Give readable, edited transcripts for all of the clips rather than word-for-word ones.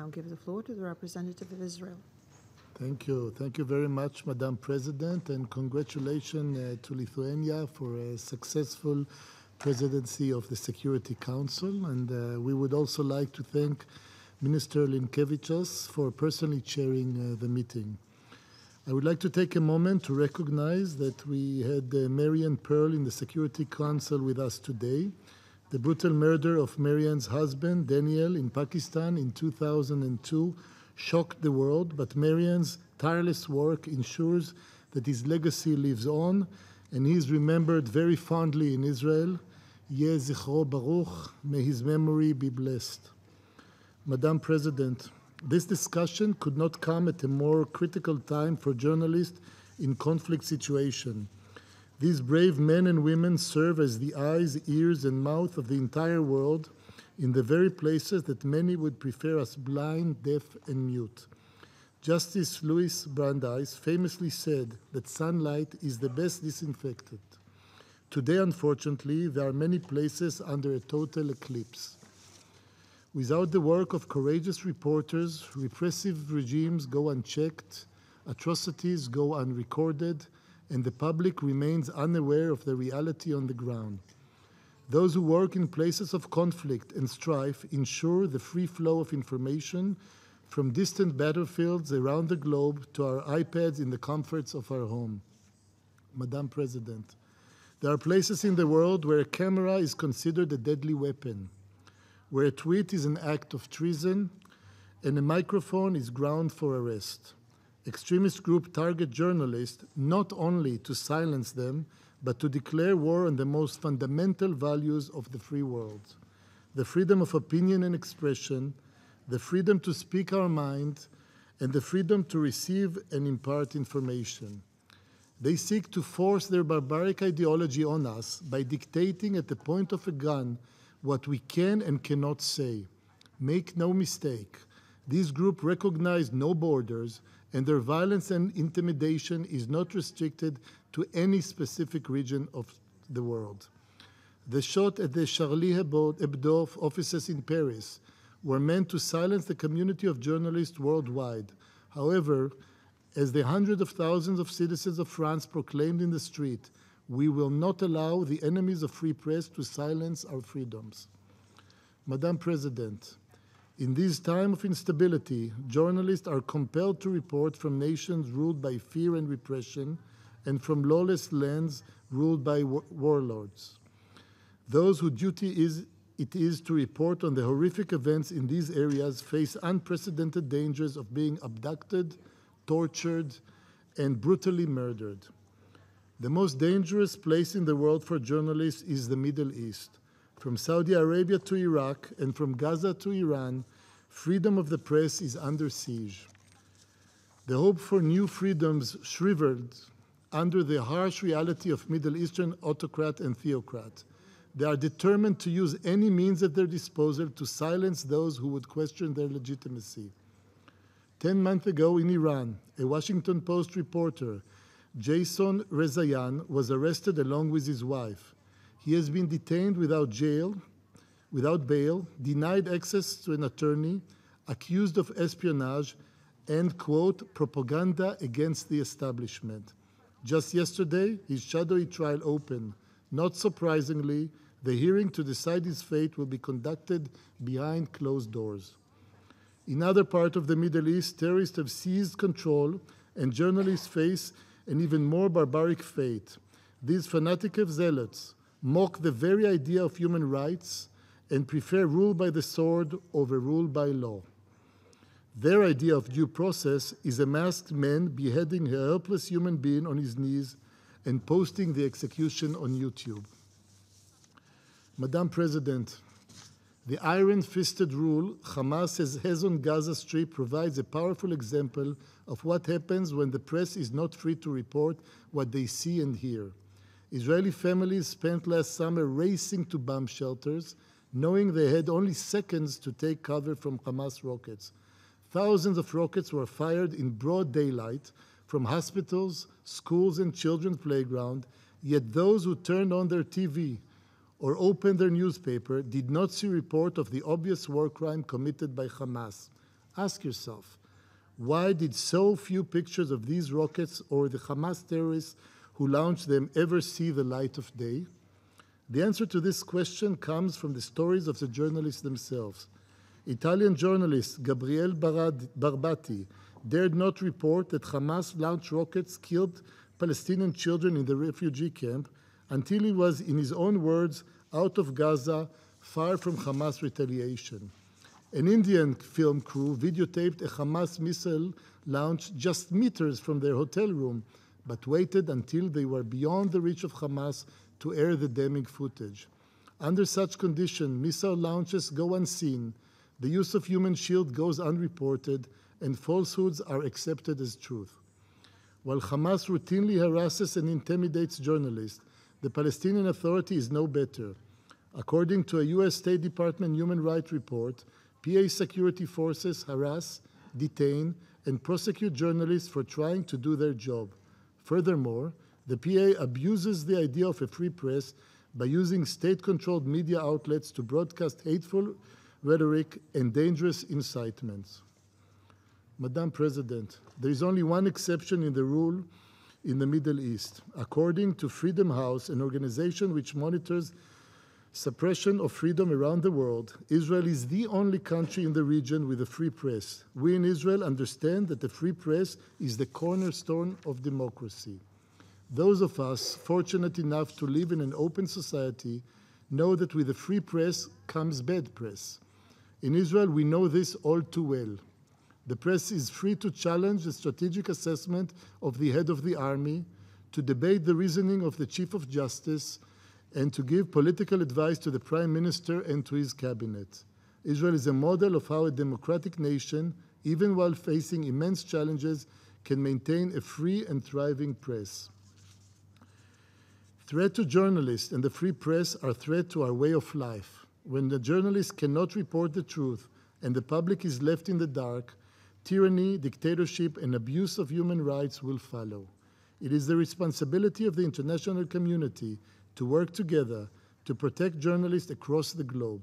give the floor to the representative of Israel. Thank you. Thank you very much, Madam President, and congratulations to Lithuania for a successful presidency of the Security Council. And we would also like to thank Minister Linkevičius for personally chairing the meeting. I would like to take a moment to recognize that we had Marian Pearl in the Security Council with us today. The brutal murder of Marian's husband, Daniel, in Pakistan in 2002 shocked the world, but Marian's tireless work ensures that his legacy lives on, and he is remembered very fondly in Israel. Yeh zichro baruch, may his memory be blessed. Madam President, this discussion could not come at a more critical time for journalists in conflict situations. These brave men and women serve as the eyes, ears, and mouth of the entire world in the very places that many would prefer us blind, deaf, and mute. Justice Louis Brandeis famously said that sunlight is the best disinfectant. Today, unfortunately, there are many places under a total eclipse. Without the work of courageous reporters, repressive regimes go unchecked, atrocities go unrecorded, and the public remains unaware of the reality on the ground. Those who work in places of conflict and strife ensure the free flow of information from distant battlefields around the globe to our iPads in the comforts of our home. Madam President, there are places in the world where a camera is considered a deadly weapon, where a tweet is an act of treason, and a microphone is ground for arrest. Extremist groups target journalists not only to silence them, but to declare war on the most fundamental values of the free world: the freedom of opinion and expression, the freedom to speak our mind, and the freedom to receive and impart information. They seek to force their barbaric ideology on us by dictating at the point of a gun what we can and cannot say. Make no mistake, these groups recognize no borders, and their violence and intimidation is not restricted to any specific region of the world. The shot at the Charlie Hebdo offices in Paris were meant to silence the community of journalists worldwide. However, as the hundreds of thousands of citizens of France proclaimed in the street, we will not allow the enemies of free press to silence our freedoms. Madam President, in this time of instability, journalists are compelled to report from nations ruled by fear and repression and from lawless lands ruled by warlords. Those whose duty it is to report on the horrific events in these areas face unprecedented dangers of being abducted, tortured, and brutally murdered. The most dangerous place in the world for journalists is the Middle East. From Saudi Arabia to Iraq and from Gaza to Iran, freedom of the press is under siege. The hope for new freedoms shriveled under the harsh reality of Middle Eastern autocrat and theocrat. They are determined to use any means at their disposal to silence those who would question their legitimacy. 10 months ago in Iran, a Washington Post reporter, Jason Rezaian, was arrested along with his wife. He has been detained without bail, denied access to an attorney, accused of espionage, and, quote, propaganda against the establishment. Just yesterday, his shadowy trial opened. Not surprisingly, the hearing to decide his fate will be conducted behind closed doors. In other parts of the Middle East, terrorists have seized control, and journalists face an even more barbaric fate. These fanatical zealots mock the very idea of human rights and prefer rule by the sword over rule by law. Their idea of due process is a masked man beheading a helpless human being on his knees and posting the execution on YouTube. Madam President, the iron-fisted rule Hamas has on Gaza Strip provides a powerful example of what happens when the press is not free to report what they see and hear. Israeli families spent last summer racing to bomb shelters, knowing they had only seconds to take cover from Hamas rockets. Thousands of rockets were fired in broad daylight from hospitals, schools, and children's playgrounds, yet those who turned on their TV or opened their newspaper did not see report of the obvious war crime committed by Hamas. Ask yourself, why did so few pictures of these rockets or the Hamas terrorists who launched them ever see the light of day? The answer to this question comes from the stories of the journalists themselves. Italian journalist Gabriele Barbati dared not report that Hamas launched rockets killed Palestinian children in the refugee camp until he was, in his own words, out of Gaza, far from Hamas retaliation. An Indian film crew videotaped a Hamas missile launch just meters from their hotel room, but waited until they were beyond the reach of Hamas to air the damning footage. Under such conditions, missile launches go unseen, the use of human shield goes unreported, and falsehoods are accepted as truth. While Hamas routinely harasses and intimidates journalists, the Palestinian Authority is no better. According to a U.S. State Department human rights report, PA security forces harass, detain, and prosecute journalists for trying to do their job. Furthermore, the PA abuses the idea of a free press by using state-controlled media outlets to broadcast hateful rhetoric and dangerous incitements. Madam President, there is only one exception in the rule in the Middle East. According to Freedom House, an organization which monitors suppression of freedom around the world, Israel is the only country in the region with a free press. We in Israel understand that the free press is the cornerstone of democracy. Those of us fortunate enough to live in an open society know that with a free press comes bad press. In Israel, we know this all too well. The press is free to challenge the strategic assessment of the head of the army, to debate the reasoning of the Chief of Justice, and to give political advice to the Prime Minister and to his cabinet. Israel is a model of how a democratic nation, even while facing immense challenges, can maintain a free and thriving press. Threat to journalists and the free press are threat to our way of life. When the journalists cannot report the truth and the public is left in the dark, tyranny, dictatorship, and abuse of human rights will follow. It is the responsibility of the international community to work together to protect journalists across the globe.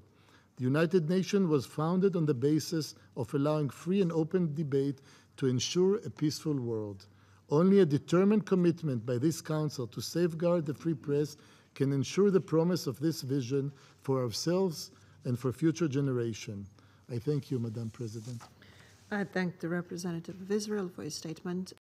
The United Nations was founded on the basis of allowing free and open debate to ensure a peaceful world. Only a determined commitment by this Council to safeguard the free press can ensure the promise of this vision for ourselves and for future generations. I thank you, Madam President. I thank the representative of Israel for his statement.